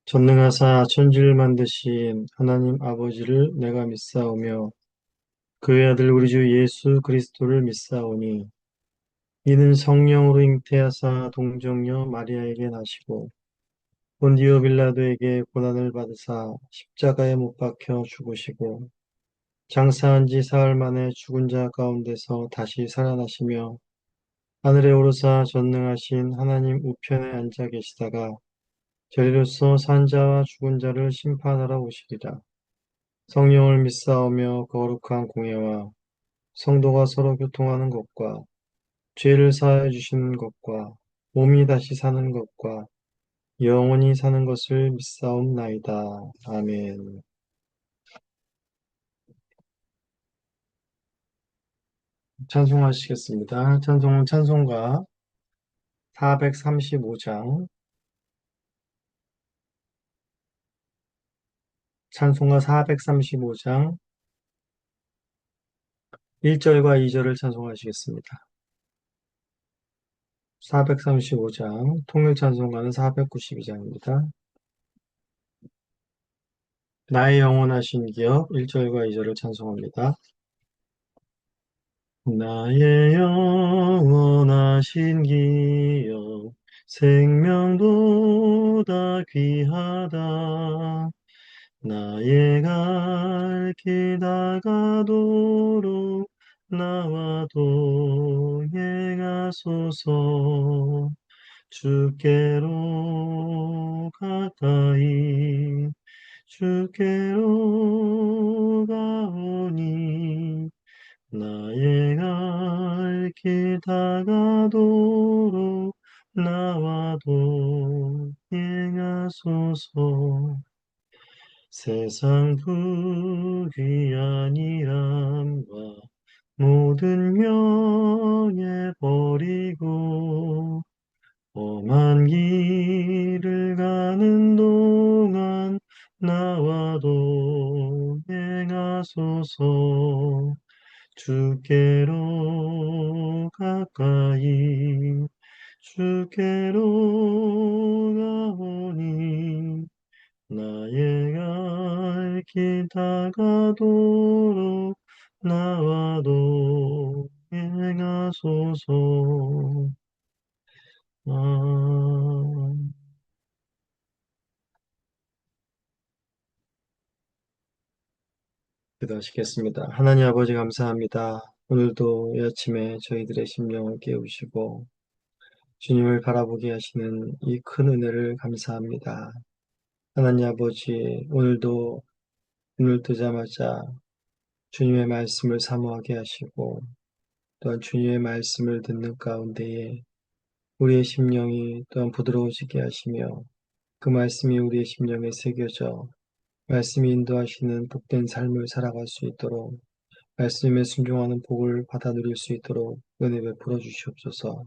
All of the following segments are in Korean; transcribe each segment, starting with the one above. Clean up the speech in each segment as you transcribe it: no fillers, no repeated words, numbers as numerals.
전능하사 천지를 만드신 하나님 아버지를 내가 믿사오며 그의 아들 우리 주 예수 그리스도를 믿사오니 이는 성령으로 잉태하사 동정녀 마리아에게 나시고 본디오 빌라도에게 고난을 받으사 십자가에 못 박혀 죽으시고 장사한 지 사흘 만에 죽은 자 가운데서 다시 살아나시며 하늘에 오르사 전능하신 하나님 우편에 앉아 계시다가 저리로서 산 자와 죽은 자를 심판하러 오시리라. 성령을 믿사오며 거룩한 공예와 성도가 서로 교통하는 것과 죄를 사하여 주시는 것과 몸이 다시 사는 것과 영원히 사는 것을 믿사옵나이다. 아멘. 찬송하시겠습니다. 찬송은 찬송가 435장, 찬송가 435장 1절과 2절을 찬송하시겠습니다. 435장, 통일 찬송가는 492장입니다. 나의 영원하신 기업 1절과 2절을 찬송합니다. 나의 영원하신 기업 생명보다 귀하다. 나의 갈 길 다가도록 나와 동행하소서. 주께로 가까이 주께로 가오니 나의 갈 길 다가도록 나와 동행하소서. 세상 부귀한 일함과 모든 명예 버리고 험한 길을 가는 동안 나와 동행하소서. 주께로 가까이 주께로 가오니 나의 갈 길 다가도록 나와 동행하소서. 아, 기도하시겠습니다. 하나님 아버지 감사합니다. 오늘도 이 아침에 저희들의 심령을 깨우시고 주님을 바라보게 하시는 이 큰 은혜를 감사합니다. 하나님 아버지, 오늘도 눈을 뜨자마자 주님의 말씀을 사모하게 하시고 또한 주님의 말씀을 듣는 가운데에 우리의 심령이 또한 부드러워지게 하시며 그 말씀이 우리의 심령에 새겨져 말씀이 인도하시는 복된 삶을 살아갈 수 있도록 말씀에 순종하는 복을 받아 누릴 수 있도록 은혜 베풀어 주시옵소서.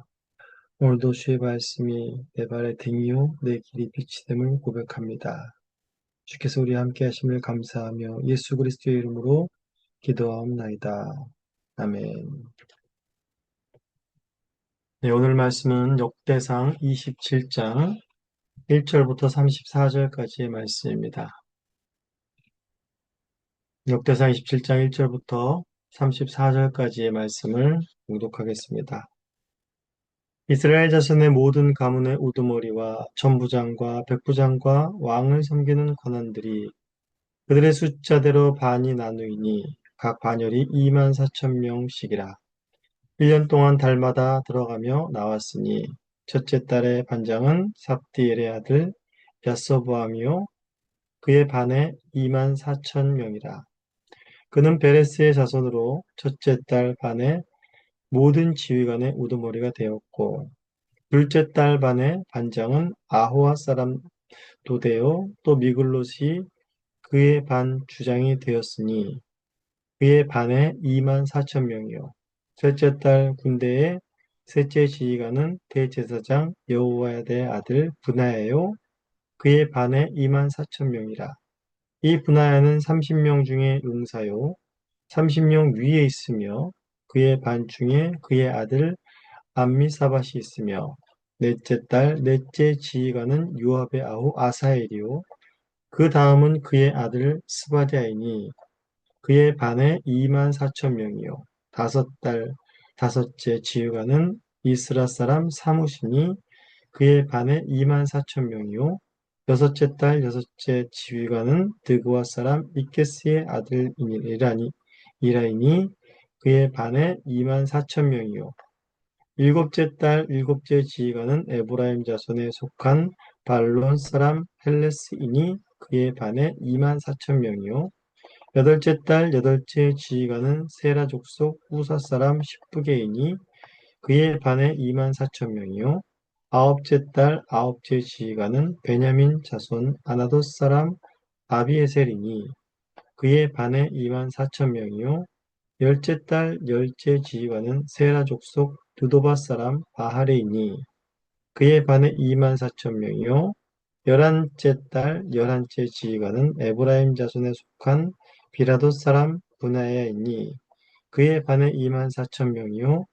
오늘도 주의 말씀이 내 발의 등이요 내 길이 빛이 됨을 고백합니다. 주께서 우리 함께 하심을 감사하며 예수 그리스도의 이름으로 기도하옵나이다. 아멘. 네, 오늘 말씀은 역대상 27장 1절부터 34절까지의 말씀입니다. 역대상 27장 1절부터 34절까지의 말씀을 봉독하겠습니다. 이스라엘 자손의 모든 가문의 우두머리와 천부장과 백부장과 왕을 섬기는 관원들이 그들의 숫자대로 반이 나누이니 각 반열이 2만 4천 명씩이라. 1년 동안 달마다 들어가며 나왔으니 첫째 달의 반장은 삽디엘의 아들 야서보암이요 그의 반에 2만 4천 명이라. 그는 베레스의 자손으로 첫째 달 반에 모든 지휘관의 우두머리가 되었고 둘째 달 반의 반장은 아호와 사람 도데요 또 미글롯이 그의 반 주장이 되었으니 그의 반에 2만 4천 명이요. 셋째 달 군대의 셋째 지휘관은 대제사장 여호야다의 아들 브나야요. 그의 반에 2만 4천 명이라. 이 브나야는 30명 중에 용사요. 30명 위에 있으며 그의 반 중에 그의 아들 암미사밧이 있으며 넷째 딸, 넷째 지휘관은 요압의 아우 아사엘이요. 그 다음은 그의 아들 스바디아이니 그의 반에 2만 4천 명이요. 다섯째 지휘관은 이스라 사람 사무시니 그의 반에 2만 4천 명이요. 여섯째 딸, 여섯째 지휘관은 드그와 사람 이케스의 아들 이라이니 그의 반에 2만 4천 명이요. 일곱째 딸, 일곱째 지휘관은 에브라임 자손에 속한 발론 사람 헬레스이니 그의 반에 2만 4천 명이요. 여덟째 달 여덟째 지휘관은 세라 족속 우사 사람 십부게이니 그의 반에 2만 4천 명이요. 아홉째 달 아홉째 지휘관은 베냐민 자손 아나돗 사람 아비에셀이니 그의 반에 2만 4천 명이요. 열째 달 열째 지휘관은 세라 족속 드도바 사람 바하레이니 그의 반에 2만 4천 명이요. 열한째 달 열한째 지휘관은 에브라임 자손에 속한 비라도 사람 분하야이니 그의 반에 2만 4천 명이요.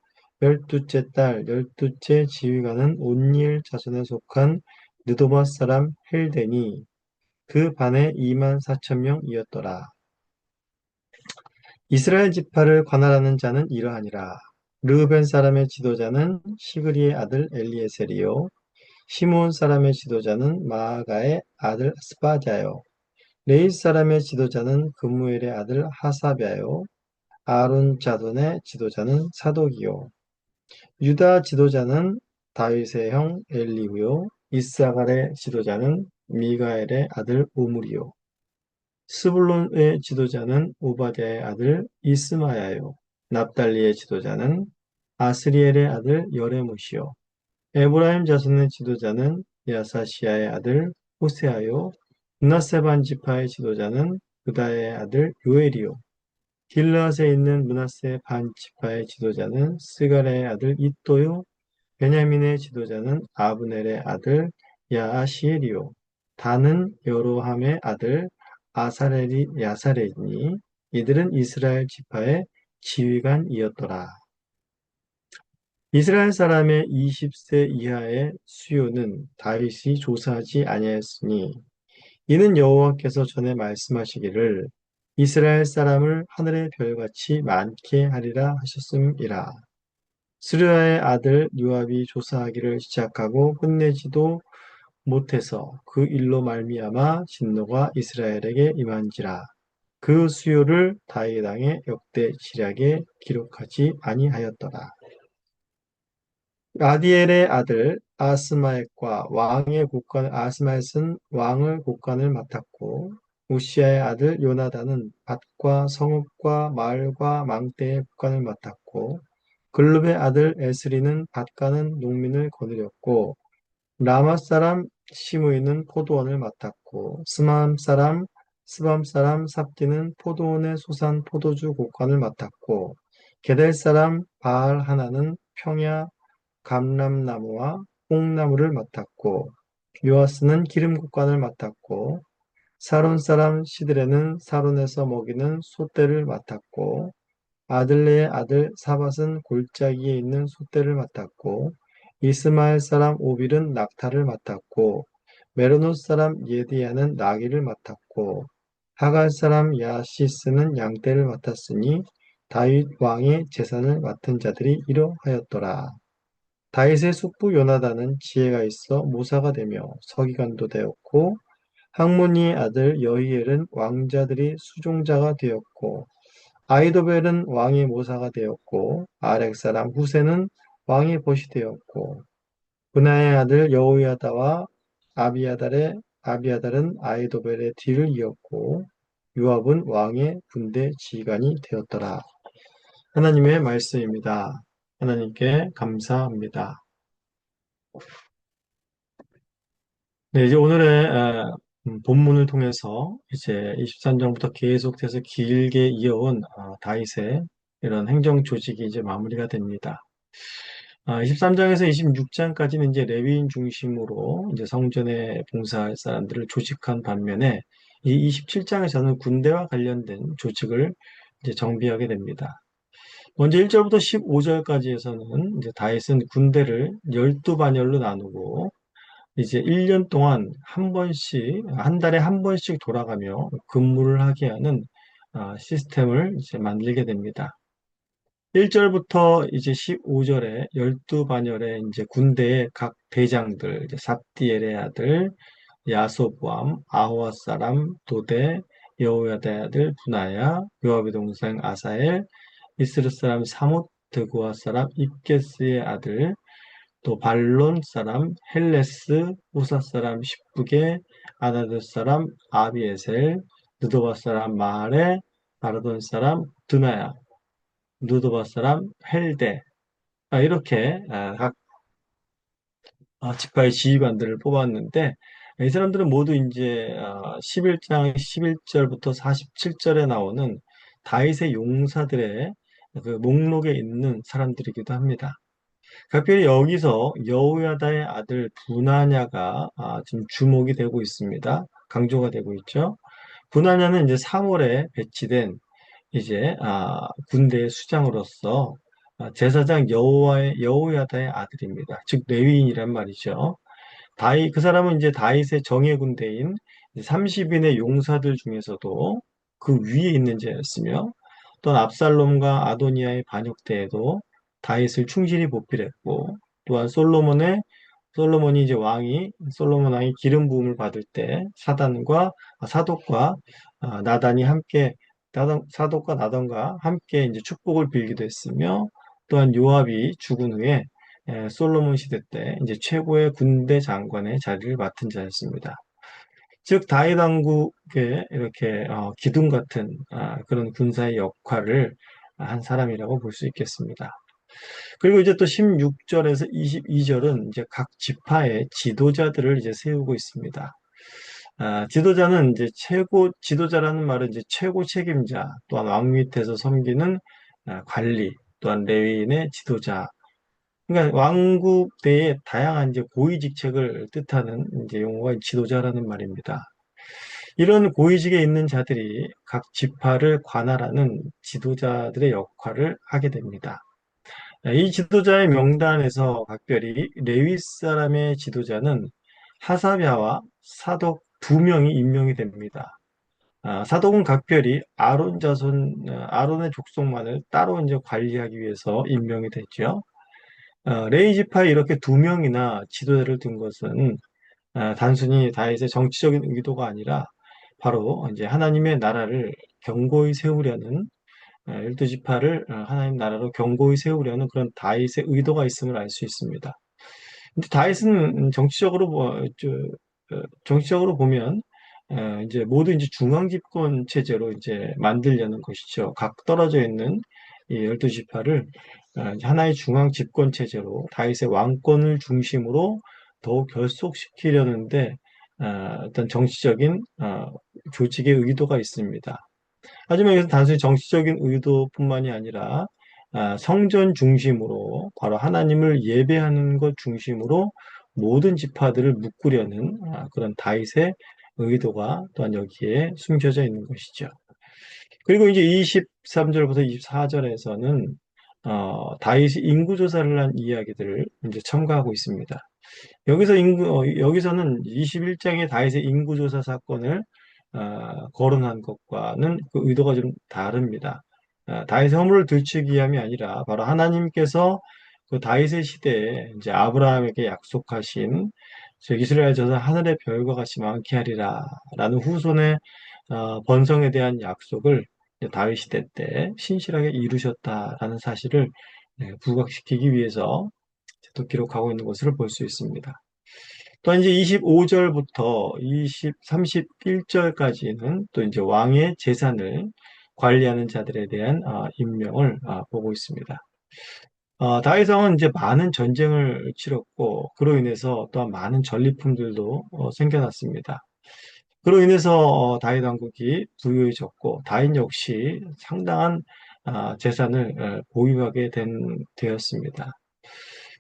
열두째 달 열두째 지휘관은 온니엘 자손에 속한 느도바 사람 헬데니 그 반에 2만 4천 명이었더라. 이스라엘 지파를 관할하는 자는 이러하니라. 르우벤 사람의 지도자는 시그리의 아들 엘리에셀이요. 시므온 사람의 지도자는 마아가의 아들 스바디아요. 레위 사람의 지도자는 그무엘의 아들 하사랴요. 아론 자손의 지도자는 사독이요. 유다 지도자는 다윗의 형 엘리후요. 이스라엘의 지도자는 미가엘의 아들 오므리요. 스불론의 지도자는 오바댜의 아들 이스마야요. 납달리의 지도자는 아스리엘의 아들 여레못이요. 에브라임 자손의 지도자는 야사시아의 아들 호세아요. 문하세 반 지파의 지도자는 그다의 아들 요엘이요. 길르앗에 있는 문하세 반 지파의 지도자는 스가랴의 아들 이또요. 베냐민의 지도자는 아브넬의 아들 야아시엘이요. 다는 여로함의 아들 야사렛이니 이들은 이스라엘 지파의 지휘관이었더라. 이스라엘 사람의 20세 이하의 수요는 다윗이 조사하지 아니하였으니 이는 여호와께서 전에 말씀하시기를 이스라엘 사람을 하늘의 별같이 많게 하리라 하셨음이라. 스르야의 아들 요압이 조사하기를 시작하고 끝내지도 못해서 그 일로 말미암아 진노가 이스라엘에게 임한지라. 그 수요를 다윗 왕의 역대 지략에 기록하지 아니하였더라. 아디엘의 아들 아스마옅과 왕의 국관 아스마옅은 왕을 국관을 맡았고 우시아의 아들 요나단은 밭과 성읍과 마을과 망대의 국관을 맡았고 글룹의 아들 에스리는 밭가는 농민을 거느렸고 라마 사람 시므이는 포도원을 맡았고 스밤 사람 삽디는 포도원의 소산 포도주 곡관을 맡았고 게델 사람 바알 하나는 평야 감람나무와 뽕나무를 맡았고 요아스는 기름국관을 맡았고 사론 사람 시드레는 사론에서 먹이는 소떼를 맡았고 아들레의 아들 사밧은 골짜기에 있는 숫대를 맡았고 이스마엘 사람 오빌은 낙타를 맡았고 메로노 사람 예디야는 나귀를 맡았고 하갈 사람 야시스는 양떼를 맡았으니 다윗 왕의 재산을 맡은 자들이 이러하였더라. 다윗의 숙부 요나단은 지혜가 있어 모사가 되며 서기관도 되었고 학모니의 아들 여히엘은 왕자들이 수종자가 되었고 아이도벨은 왕의 모사가 되었고 아렉 사람 후세는 왕의 벗이 되었고 분하의 아들 여호야다와 아비아달은 아이도벨의 뒤를 이었고 요압은 왕의 군대 지휘관이 되었더라. 하나님의 말씀입니다. 하나님께 감사합니다. 네, 이제 오늘의 본문을 통해서 이제 23장부터 계속돼서 길게 이어온 다윗의 이런 행정 조직이 이제 마무리가 됩니다. 23장에서 26장까지는 이제 레위인 중심으로 이제 성전에 봉사할 사람들을 조직한 반면에 이 27장에서는 군대와 관련된 조직을 이제 정비하게 됩니다. 먼저 1절부터 15절까지에서는 이제 다윗은 군대를 12반열로 나누고 이제 1년 동안 한 번씩, 한 달에 한 번씩 돌아가며 근무를 하게 하는 시스템을 이제 만들게 됩니다. 1절부터 이제 15절에 12반열의 이제 군대의 각 대장들, 이제 삽디엘의 아들 야소보암, 아호와 사람 도대, 여호야다의 아들 분하야, 요압의 동생 아사엘, 이스르 사람 사못, 드고아 사람 입게스의 아들, 또 발론 사람 헬레스, 우사 사람 십부게, 아나드 사람 아비에셀, 느도바 사람 마하레, 바르돈 사람 드나야, 느도바 사람 헬데, 이렇게 각 지파의 지휘관들을 뽑았는데 이 사람들은 모두 이제 11장 11절부터 47절에 나오는 다윗의 용사들의 그 목록에 있는 사람들이기도 합니다. 특별히 여기서 여호야다의 아들 분하냐가 지금 주목이 되고 있습니다. 강조가 되고 있죠. 분하냐는 이제 3월에 배치된 이제 군대의 수장으로서 제사장 여호야다의 아들입니다. 즉 레위인이란 말이죠. 그 사람은 이제 다윗의 정예 군대인 30인의 용사들 중에서도 그 위에 있는 자였으며 또한 압살롬과 아도니아의 반역 때에도 다윗을 충실히 보필했고 또한 솔로몬이 이제 솔로몬 왕이 기름 부음을 받을 때 사독과 나단이 함께 사독과 나단과 함께 이제 축복을 빌기도 했으며 또한 요압이 죽은 후에 솔로몬 시대 때 이제 최고의 군대 장관의 자리를 맡은 자였습니다. 즉 다윗 왕국의 이렇게 기둥 같은 그런 군사의 역할을 한 사람이라고 볼 수 있겠습니다. 그리고 이제 또 16절에서 22절은 이제 각 지파의 지도자들을 이제 세우고 있습니다. 지도자는 이제 지도자라는 말은 이제 최고 책임자, 또한 왕 밑에서 섬기는 관리, 또한 레위인의 지도자. 그러니까 왕국 내에 다양한 이제 고위 직책을 뜻하는 이제 용어가 지도자라는 말입니다. 이런 고위직에 있는 자들이 각 지파를 관할하는 지도자들의 역할을 하게 됩니다. 이 지도자의 명단에서 각별히 레위 사람의 지도자는 하사랴와 사독 두 명이 임명이 됩니다. 사독은 각별히 아론의 족속만을 따로 이제 관리하기 위해서 임명이 됐죠. 레위 지파에 이렇게 두 명이나 지도자를 둔 것은 단순히 다윗의 정치적인 의도가 아니라 바로 이제 하나님의 나라를 견고히 세우려는 12지파를 하나님 나라로 견고히 세우려는 그런 다윗의 의도가 있음을 알 수 있습니다. 근데 다윗은 정치적으로 보면 이제 모두 이제 중앙 집권 체제로 이제 만들려는 것이죠. 각 떨어져 있는 이 12지파를 하나의 중앙 집권 체제로 다윗의 왕권을 중심으로 더욱 결속시키려는데 어떤 정치적인 조직의 의도가 있습니다. 하지만 이것은 단순히 정치적인 의도뿐만이 아니라 성전 중심으로 바로 하나님을 예배하는 것 중심으로 모든 지파들을 묶으려는 그런 다윗의 의도가 또한 여기에 숨겨져 있는 것이죠. 그리고 이제 23절부터 24절에서는 다윗이 인구조사를 한 이야기들을 이제 첨가하고 있습니다. 여기서는 21장의 다윗의 인구조사 사건을 거론한 것과는 그 의도가 좀 다릅니다. 다윗의 허물을 들추기 위함이 아니라 바로 하나님께서 그 다윗의 시대에 이제 아브라함에게 약속하신 즉 이스라엘 저서 하늘의 별과 같이 많게 하리라 라는 후손의 번성에 대한 약속을 이제 다윗 시대 때 신실하게 이루셨다라는 사실을 부각시키기 위해서 또 기록하고 있는 것을 볼 수 있습니다. 또 이제 25절부터 31절까지는 또 이제 왕의 재산을 관리하는 자들에 대한 임명을 보고 있습니다. 다윗 왕은 이제 많은 전쟁을 치렀고 그로 인해서 또한 많은 전리품들도 생겨났습니다. 그로 인해서 다윗 왕국이 부유해졌고 다윗 역시 상당한 재산을 보유하게 되었습니다.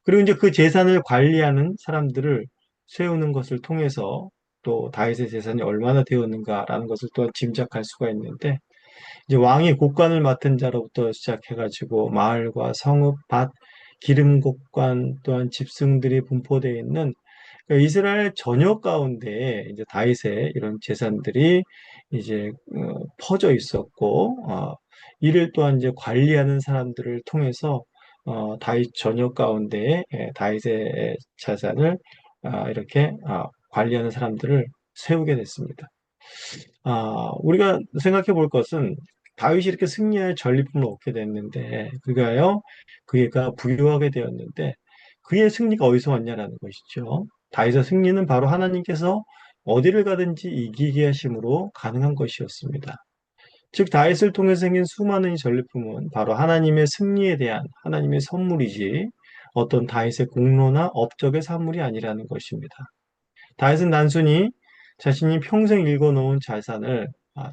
그리고 이제 그 재산을 관리하는 사람들을 세우는 것을 통해서 또 다윗의 재산이 얼마나 되었는가라는 것을 또 짐작할 수가 있는데 이제 왕이 곡관을 맡은 자로부터 시작해가지고 마을과 성읍, 밭, 기름곡관 또한 집승들이 분포되어 있는 그러니까 이스라엘 전역 가운데 이제 다윗의 이런 재산들이 이제 퍼져 있었고, 이를 또한 이제 관리하는 사람들을 통해서 다윗 전역 가운데 다윗의 재산을 이렇게 관리하는 사람들을 세우게 됐습니다. 우리가 생각해 볼 것은 다윗이 이렇게 승리할 전리품을 얻게 됐는데, 그가 부유하게 되었는데, 그의 승리가 어디서 왔냐라는 것이죠. 다윗의 승리는 바로 하나님께서 어디를 가든지 이기게 하심으로 가능한 것이었습니다. 즉, 다윗을 통해 생긴 수많은 이 전리품은 바로 하나님의 승리에 대한 하나님의 선물이지, 어떤 다윗의 공로나 업적의 산물이 아니라는 것입니다. 다윗은 단순히 자신이 평생 일궈놓은 자산을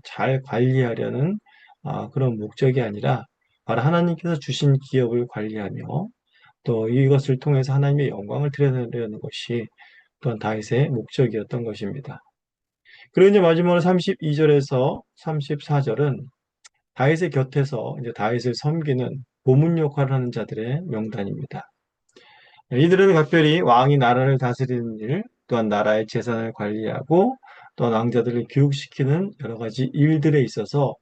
잘 관리하려는 그런 목적이 아니라 바로 하나님께서 주신 기업을 관리하며 또 이것을 통해서 하나님의 영광을 드러내려는 것이 또한 다윗의 목적이었던 것입니다. 그리고 이제 마지막으로 32절에서 34절은 다윗의 곁에서 이제 다윗을 섬기는 고문 역할을 하는 자들의 명단입니다. 이들은 각별히 왕이 나라를 다스리는 일, 또한 나라의 재산을 관리하고 또한 왕자들을 교육시키는 여러 가지 일들에 있어서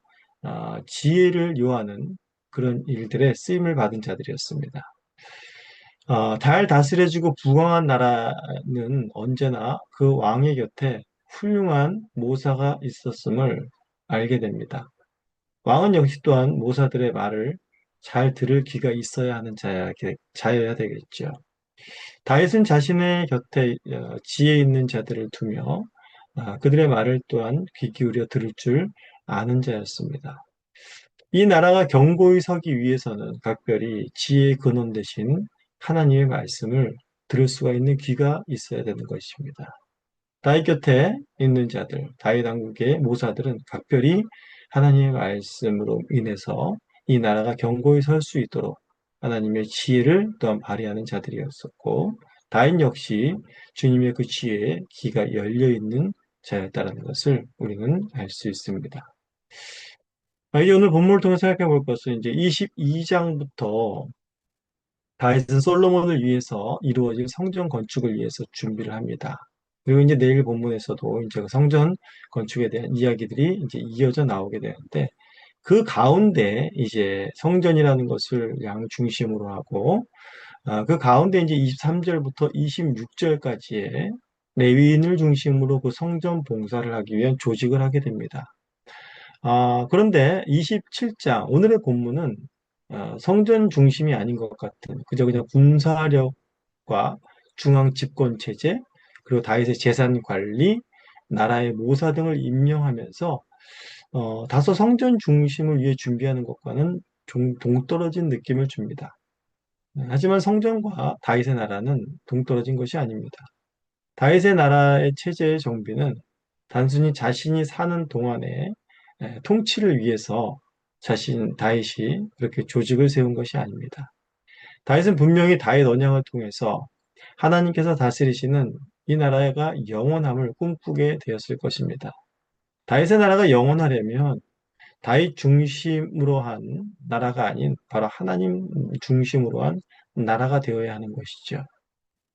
지혜를 요하는 그런 일들에 쓰임을 받은 자들이었습니다. 잘 다스려지고 부강한 나라는 언제나 그 왕의 곁에 훌륭한 모사가 있었음을 알게 됩니다. 왕은 역시 또한 모사들의 말을 잘 들을 귀가 있어야 하는 자여야 되겠죠. 다윗은 자신의 곁에 지혜 있는 자들을 두며 그들의 말을 또한 귀 기울여 들을 줄 아는 자였습니다. 이 나라가 견고히 서기 위해서는 각별히 지혜의 근원 대신 하나님의 말씀을 들을 수가 있는 귀가 있어야 되는 것입니다. 다윗 곁에 있는 자들, 다윗 왕국의 모사들은 각별히 하나님의 말씀으로 인해서 이 나라가 견고히 설 수 있도록 하나님의 지혜를 또한 발휘하는 자들이었었고, 다윗 역시 주님의 그 지혜에 귀가 열려 있는 자였다는 것을 우리는 알 수 있습니다. 이제 오늘 본문을 통해 생각해 볼 것은 이제 22장부터 다윗은 솔로몬을 위해서 이루어질 성전 건축을 위해서 준비를 합니다. 그리고 이제 내일 본문에서도 이제 그 성전 건축에 대한 이야기들이 이제 이어져 나오게 되는데, 그 가운데 이제 성전이라는 것을 양중심으로 하고, 그 가운데 이제 23절부터 26절까지의 레위인을 중심으로 그 성전 봉사를 하기 위한 조직을 하게 됩니다. 그런데 27장, 오늘의 본문은 성전 중심이 아닌 것 같은, 그냥 군사력과 중앙 집권 체제, 그리고 다윗의 재산 관리, 나라의 모사 등을 임명하면서 다소 성전 중심을 위해 준비하는 것과는 좀 동떨어진 느낌을 줍니다. 하지만 성전과 다윗의 나라는 동떨어진 것이 아닙니다. 다윗의 나라의 체제의 정비는 단순히 자신이 사는 동안에 통치를 위해서 다윗이 그렇게 조직을 세운 것이 아닙니다. 다윗은 분명히 다윗 언약을 통해서 하나님께서 다스리시는 이 나라가 영원함을 꿈꾸게 되었을 것입니다. 다윗의 나라가 영원하려면 다윗 중심으로 한 나라가 아닌 바로 하나님 중심으로 한 나라가 되어야 하는 것이죠.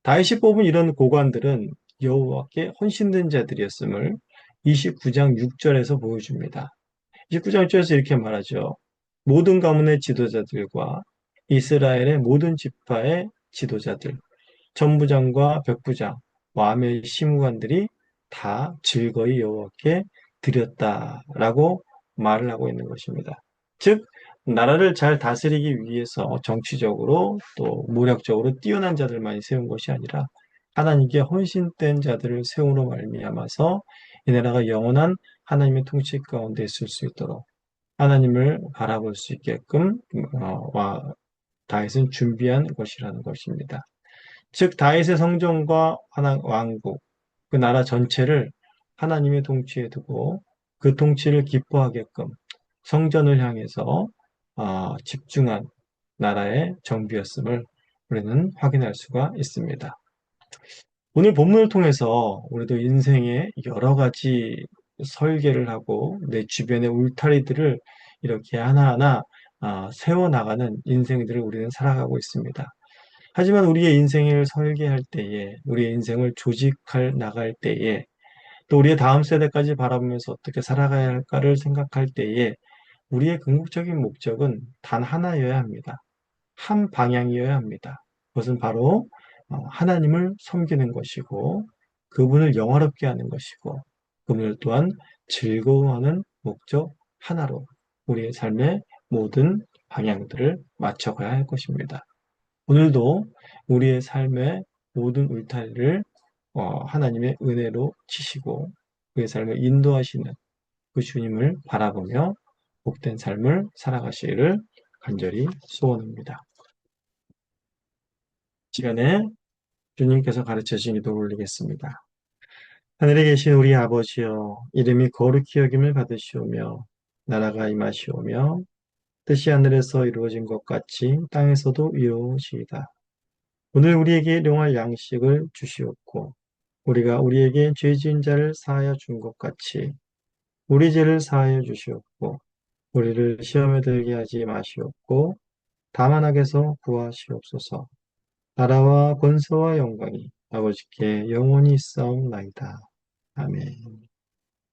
다윗이 뽑은 이런 고관들은 여호와께 헌신된 자들이었음을 29장 6절에서 보여줍니다. 29장 6절에서 이렇게 말하죠. 모든 가문의 지도자들과 이스라엘의 모든 지파의 지도자들, 천부장과 백부장, 왕의 시무관들이 다 즐거이 여호와께 드렸다라고 말을 하고 있는 것입니다. 즉, 나라를 잘 다스리기 위해서 정치적으로 또 무력적으로 뛰어난 자들만이 세운 것이 아니라 하나님께 헌신된 자들을 세움으로 말미암아서 이 나라가 영원한 하나님의 통치 가운데 있을 수 있도록 하나님을 바라볼 수 있게끔 다윗은 준비한 것이라는 것입니다. 즉 다윗의 성전과 왕국, 그 나라 전체를 하나님의 통치에 두고 그 통치를 기뻐하게끔 성전을 향해서 집중한 나라의 정비였음을 우리는 확인할 수가 있습니다. 오늘 본문을 통해서 우리도 인생의 여러 가지 설계를 하고 내 주변의 울타리들을 이렇게 하나하나 세워나가는 인생들을 우리는 살아가고 있습니다. 하지만 우리의 인생을 설계할 때에, 우리의 인생을 조직할 나갈 때에, 또 우리의 다음 세대까지 바라보면서 어떻게 살아가야 할까를 생각할 때에 우리의 궁극적인 목적은 단 하나여야 합니다. 한 방향이어야 합니다. 그것은 바로 하나님을 섬기는 것이고 그분을 영화롭게 하는 것이고 그분을 또한 즐거워하는 목적 하나로 우리의 삶의 모든 방향들을 맞춰가야 할 것입니다. 오늘도 우리의 삶의 모든 울타리를 하나님의 은혜로 치시고 그의 삶을 인도하시는 그 주님을 바라보며 복된 삶을 살아가시기를 간절히 소원합니다. 시간에 주님께서 가르쳐 주신 기도를 올리겠습니다. 하늘에 계신 우리 아버지여, 이름이 거룩히 여김을 받으시오며 나라가 임하시오며 뜻이 하늘에서 이루어진 것 같이 땅에서도 이루어지이다. 오늘 우리에게 일용할 양식을 주시옵고 우리가 우리에게 죄 지은 자를 사하여 준 것 같이 우리 죄를 사하여 주시옵고 우리를 시험에 들게 하지 마시옵고 다만 악에서 구하시옵소서. 나라와 권세와 영광이 아버지께 영원히 있사옵나이다. 아멘.